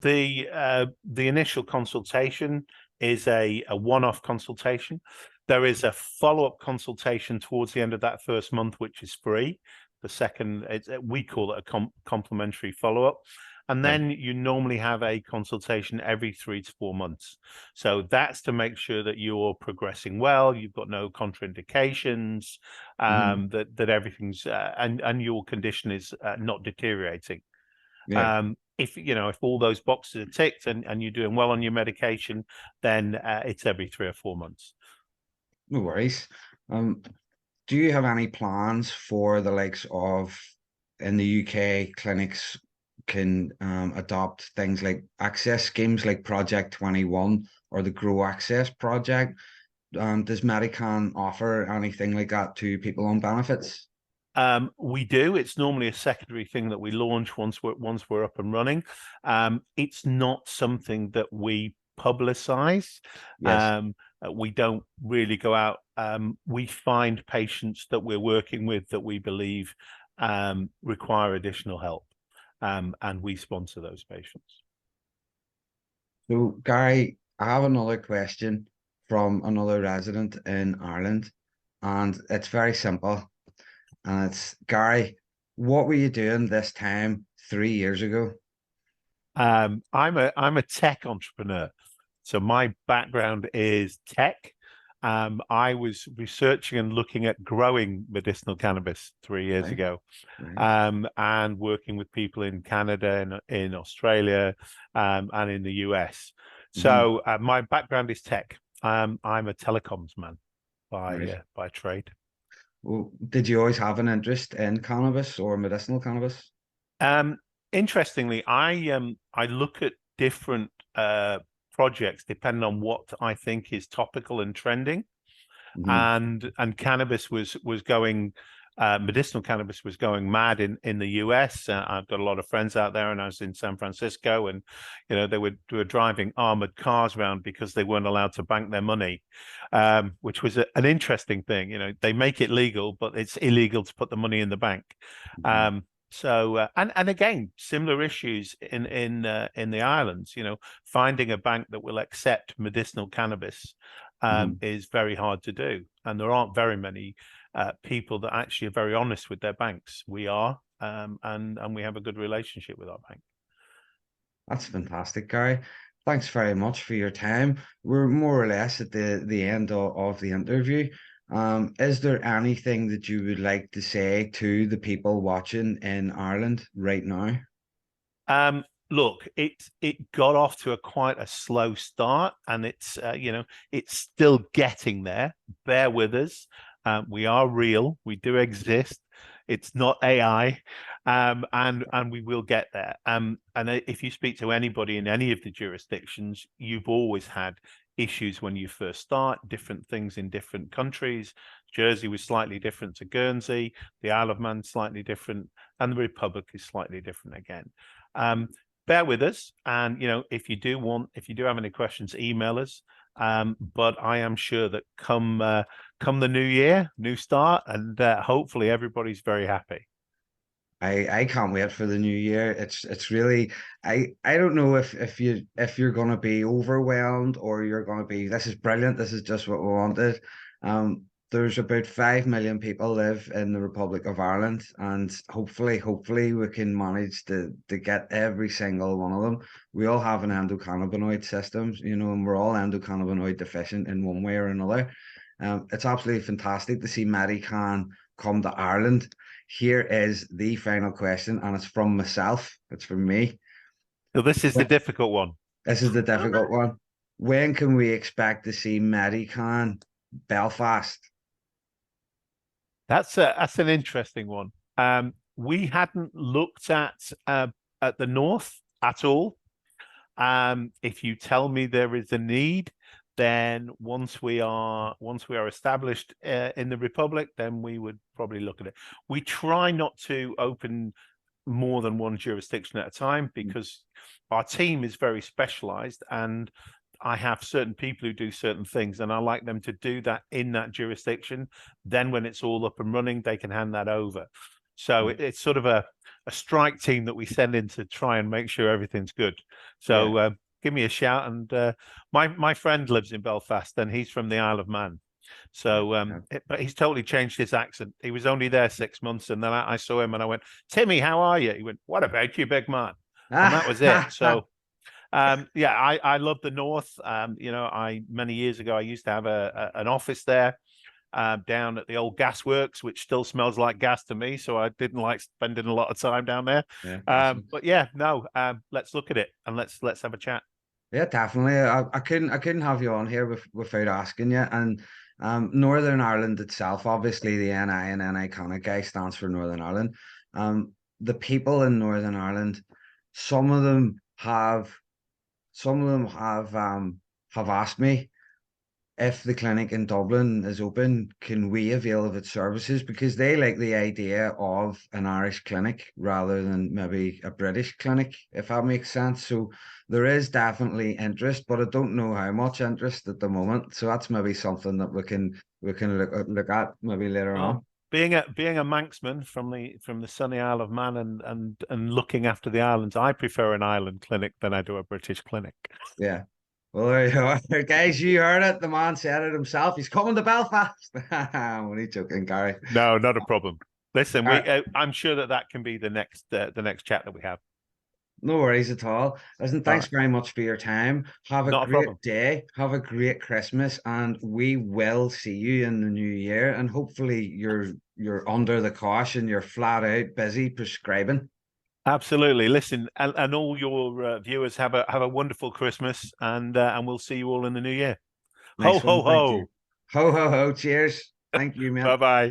The initial consultation is a one-off consultation. There is a follow-up consultation towards the end of that first month, which is free. The second, we call it a complimentary follow-up. And then you normally have a consultation every 3 to 4 months. So that's to make sure that you're progressing well, you've got no contraindications, that everything's and your condition is not deteriorating. If all those boxes are ticked and you're doing well on your medication, then it's every 3 or 4 months. No worries. Do you have any plans for the likes of in the UK clinics can adopt things like access schemes like Project 21 or the Grow Access Project? Does Medicann offer anything like that to people on benefits? We do. It's normally a secondary thing that we launch once we're up and running. It's not something that we publicize. We don't really go out. We find patients that we're working with that we believe require additional help, and we sponsor those patients. So, Gary, I have another question from another resident in Ireland, and it's very simple. And it's, Gary, what were you doing this time 3 years ago? I'm a tech entrepreneur. So my background is tech. I was researching and looking at growing medicinal cannabis 3 years ago, and working with people in Canada, in Australia, and in the US. So my background is tech. I'm a telecoms man by trade. Well, did you always have an interest in cannabis or medicinal cannabis? Interestingly, I look at different projects depending on what I think is topical and trending. And cannabis was going, medicinal cannabis was going mad in the US. I've got a lot of friends out there, and I was in San Francisco, and they were driving armored cars around because they weren't allowed to bank their money, which was an interesting thing. They make it legal, but it's illegal to put the money in the bank. So and again, similar issues in the islands. Finding a bank that will accept medicinal cannabis is very hard to do, and there aren't very many people that actually are very honest with their banks. We are, and we have a good relationship with our bank. That's fantastic, Gary. Thanks very much for your time. We're more or less at the end of the interview. Is there anything that you would like to say to the people watching in Ireland right now? Look, it got off to quite a slow start, and it's still getting there. Bear with us. We are real. We do exist. It's not AI, and we will get there. And if you speak to anybody in any of the jurisdictions, you've always had issues when you first start, different things in different countries. Jersey was slightly different to Guernsey, the Isle of Man slightly different, and the Republic is slightly different again. Bear with us, and if you do have any questions, email us. But I am sure that come the new year, new start, and hopefully everybody's very happy. I can't wait for the new year. It's really I don't know if you're gonna be overwhelmed or you're gonna be, this is brilliant, this is just what we wanted. There's about 5 million people live in the Republic of Ireland, and hopefully we can manage to get every single one of them. We all have an endocannabinoid system, and we're all endocannabinoid deficient in one way or another. It's absolutely fantastic to see Medicann come to Ireland. Here is the final question, and it's from myself. It's from me. So this is the difficult one. This is the difficult one. When can we expect to see Medicann Belfast? That's an interesting one. We hadn't looked at the north at all. If you tell me there is a need, then once we are established in the Republic, then we would probably look at it. We try not to open more than one jurisdiction at a time because our team is very specialized, and I have certain people who do certain things, and I like them to do that in that jurisdiction. Then when it's all up and running, they can hand that over. So it's sort of a strike team that we send in to try and make sure everything's good. So give me a shout. And my friend lives in Belfast, and he's from the Isle of Man. So, but he's totally changed his accent. He was only there 6 months, and then I saw him, and I went, "Timmy, how are you?" He went, "What about you, big man?" And that was it. So, yeah, I love the North. I many years ago I used to have an office there down at the old gasworks, which still smells like gas to me. So I didn't like spending a lot of time down there. But yeah, no, let's look at it and let's have a chat. Yeah, definitely. I couldn't have you on here without asking you. And Northern Ireland itself, obviously the NI and NI kind of guy stands for Northern Ireland. The people in Northern Ireland, some of them have have asked me if the clinic in Dublin is open, can we avail of its services? Because they like the idea of an Irish clinic rather than maybe a British clinic, if that makes sense. So there is definitely interest, but I don't know how much interest at the moment. So that's maybe something that we can look at maybe later on. Being a Manxman from the sunny Isle of Man and looking after the islands, I prefer an island clinic than I do a British clinic. Yeah. Well, there you are. Guys, you heard it. The man said it himself. He's coming to Belfast. I'm only joking, Gary. No, not a problem. Listen, right. I'm sure that can be the next chat that we have. No worries at all. Listen, All thanks right. very much for your time. Have a Not a great problem. day. Have a great Christmas, and we will see you in the new year. And hopefully, you're under the caution. You're flat out busy prescribing. Absolutely. Listen, and all your viewers have a wonderful Christmas, and we'll see you all in the new year. Ho Nice ho one. Thank you. ho. Ho ho ho. Cheers. Thank you, man. Bye bye.